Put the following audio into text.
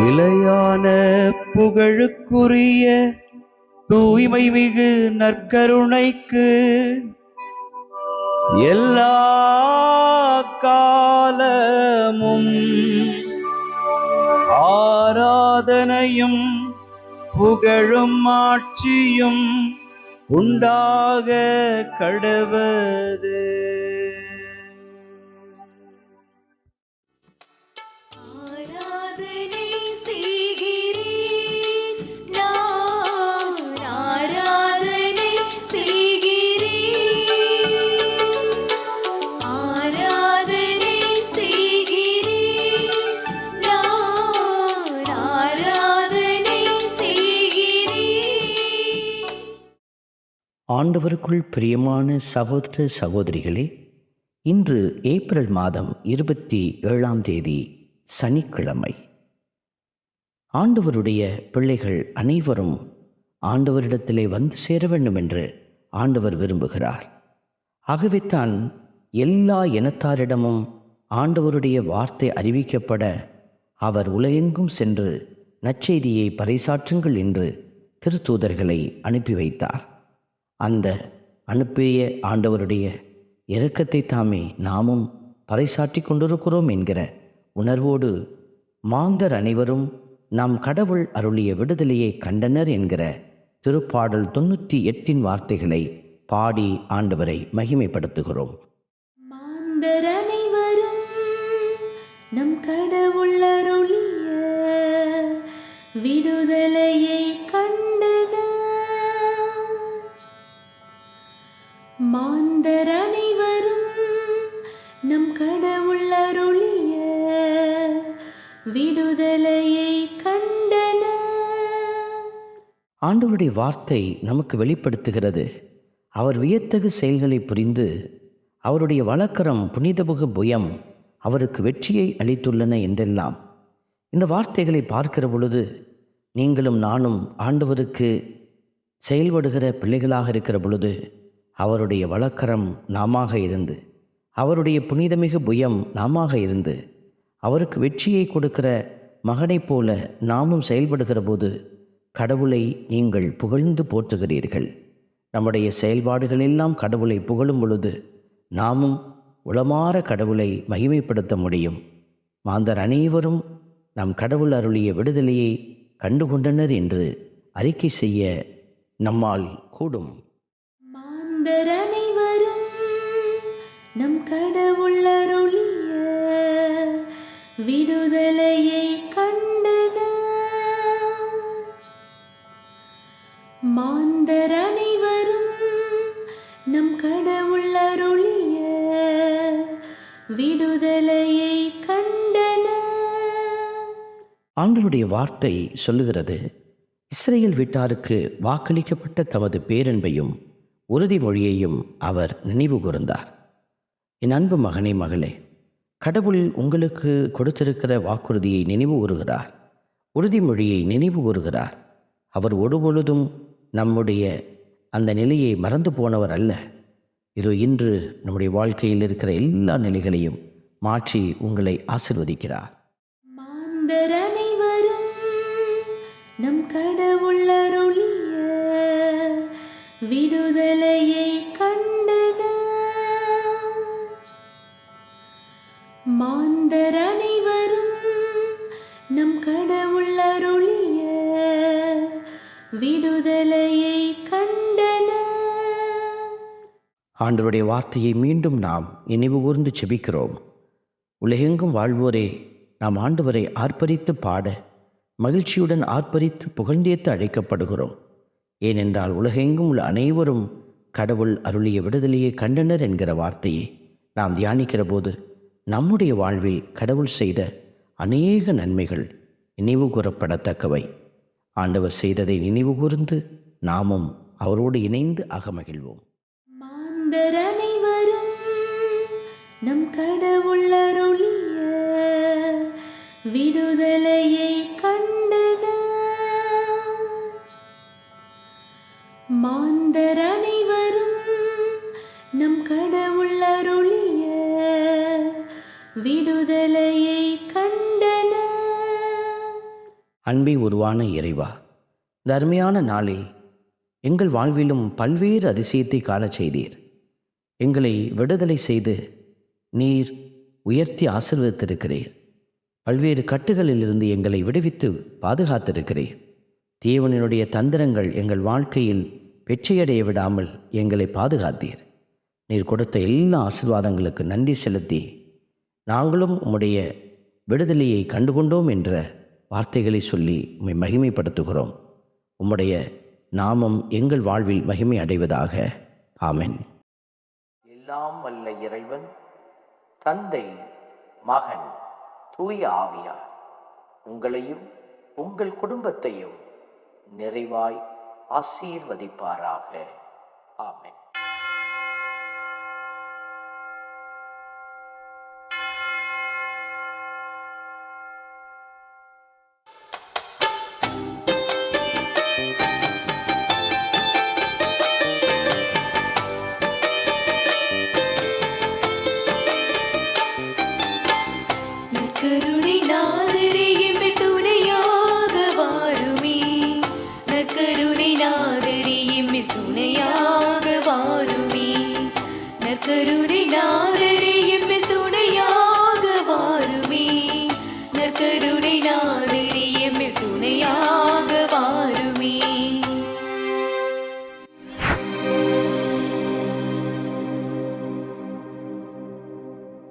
நிலையான புகழுக்குரிய தூய்மை மிகு நற்கருணைக்கு எல்லா காலமும் ஆராதனையும் புகழும் ஆட்சியும் உண்டாக கடவது. ஆண்டவருக்குள் பிரியமான சகோதர சகோதரிகளே, இன்று ஏப்ரல் மாதம் 27ஆம் தேதி சனிக்கிழமை. ஆண்டவருடைய பிள்ளைகள் அனைவரும் ஆண்டவரிடத்திலே வந்து சேர வேண்டும் என்று ஆண்டவர் விரும்புகிறார். ஆகவே தான் எல்லா இனத்தாரிடமும் ஆண்டவருடைய வார்த்தை அறிவிக்கப்பட அவர் உலகெங்கும் சென்று நற்செய்தியை பறைசாற்றுங்கள் என்று திருத்தூதர்களை அனுப்பி வைத்தார். அந்த அனுப்பிய ஆண்டவருடைய இரக்கத்தை தாமே நாமும் பறைசாற்றி கொண்டிருக்கிறோம் என்கிற உணர்வோடு மாந்தர் அனைவரும் நாம் கடவுள் அருளிய விடுதலையை கண்டனர் என்கிற திருப்பாடல் 98 வார்த்தைகளை பாடி ஆண்டவரை மகிமைப்படுத்துகிறோம். மாந்தர் அனைவரும் நம் கடவுள் அருளிய விடுதலையை கண்டனர். மாந்தர் அனைவரும் நம் கடவுள் அருளிய விடுதலையை கண்டனர். ஆண்டவருடைய வார்த்தை நமக்கு வெளிப்படுத்துகிறது. அவர் வியத்தகு செயல்களை புரிந்து அவருடைய வழக்கரம் புனிதமுக புயம் அவருக்கு வெற்றியை அளித்துள்ளன என்றெல்லாம். இந்த வார்த்தைகளை பார்க்கிற பொழுது நீங்களும் நானும் ஆண்டவருக்கு செயல்படுகிற பிள்ளைகளாக இருக்கிற பொழுது அவருடைய வழக்கரம் நாமாக இருந்து, அவருடைய புனிதமிகு புயம் நாமாக இருந்து, அவருக்கு வெற்றியை கொடுக்கிற மகனைப் போல நாமும் செயல்படுகிற போது கடவுளை நீங்கள் புகழ்ந்து போற்றுகிறீர்கள். நம்முடைய செயல்பாடுகள் எல்லாம் கடவுளை புகழும் பொழுது நாமும் உளமாற கடவுளை மகிமைப்படுத்த முடியும். மாந்தர் அனைவரும் நம் கடவுள் அருளிய விடுதலையை கண்டுகொண்டனர் என்று அறிக்கை செய்ய நம்மால் கூடும். மாந்தர் அனைவரும் நம் கடவுள் அருளிய விடுதலையை கண்டனர். மாந்தர் அனைவரும் நம் கடவுள் அருளிய விடுதலையை கண்டனர். ஆண்டவருடைய வார்த்தை சொல்லுகிறது, இஸ்ரேல் வீட்டாருக்கு வாக்களிக்கப்பட்ட தமது பேரன்பையும் உறுதிமொழியையும் அவர் நினைவு கூர்ந்தார். என் அன்பு மகனே, மகளே, கடவுள் உங்களுக்கு கொடுத்திருக்கிற வாக்குறுதியை நினைவு கூறுகிறார், உறுதிமொழியை நினைவு கூறுகிறார். அவர் ஒருபொழுதும் நம்முடைய அந்த நிலையை மறந்து போனவர் அல்ல. இதோ இன்று நம்முடைய வாழ்க்கையில் இருக்கிற எல்லா நிலைகளையும் மாற்றி உங்களை ஆசிர்வதிக்கிறார். மாந்தர் அனைவரும் நம் கடவுள் அருளிய விடுதலையை கண்டனர். மாந்தர் அனைவரும் நம் கடவுள் அருளிய விடுதலையை கண்டனர். ஆண்டவருடைய வார்த்தையை மீண்டும் நாம் நினைவு கூர்ந்து செபிக்கிறோம். உலகெங்கும் வாழ்வோரே, நாம் ஆண்டவரை ஆர்ப்பரித்து பாட, மகிழ்ச்சியுடன் ஆர்ப்பரித்து புகழ்ந்தேத்து அழைக்கப்படுகிறோம். ஏனென்றால் உலகெங்கும் உள்ள அனைவரும் கடவுள் அருளிய விடுதலையை கண்டனர் என்கிற வார்த்தையை நாம் தியானிக்கிற போது நம்முடைய வாழ்வில் கடவுள் செய்த அநேக நன்மைகள் நினைவு கூறப்படத்தக்கவை. ஆண்டவர் செய்ததை நினைவு கூர்ந்து நாமும் அவரோடு இணைந்து அகமகிழ்வோம். மாந்தர் அனைவரும் நம் கடவுள் அருளிய விடுதலையை கண்டனர். மாந்தர் அனைவரும் நம் கடவுள் அருளிய விடுதலையை கண்டனர். அன்பே உருவான இறைவா, இந்த அருமையான நாளில் எங்கள் வாழ்விலும் பல்வேறு அதிசயத்தை காணச் செய்தீர். எங்களை விடுதலை செய்து நீர் உயர்த்தி ஆசீர்வதித்திருக்கிறீர். பல்வேறு கட்டுகளிலிருந்து எங்களை விடுவித்து பாதுகாத்திருக்கிறீர். தேவனினுடைய தந்திரங்கள் எங்கள் வாழ்க்கையில் வெற்றியடைய விடாமல் எங்களை பாதுகாத்தீர். நீர் கொடுத்த எல்லா ஆசீர்வாதங்களுக்கு நன்றி செலுத்தி நாங்களும் உம்முடைய விடுதலையை கண்டுகொண்டோம் என்ற வார்த்தைகளை சொல்லி உம்மை மகிமைப்படுத்துகிறோம். உம்முடைய நாமம் எங்கள் வாழ்வில் மகிமை அடைவதாக. ஆமென். எல்லாம் வல்ல இறைவன் தந்தை, மகன், தூய ஆவியார் உங்களையும் உங்கள் குடும்பத்தையும் நிறைவாய் ஆசீர்வதிப்பாராக. ஆமென். நற்கருணை நாதரே எம்மை துணையாக வாருமே. நற்கருணை நாதரே எம்மை துணையாக வாருமே. நற்கருணை நாதரே எம்மை துணையாக வாருமே. நற்கருணை நாதரே எம்மை துணையாக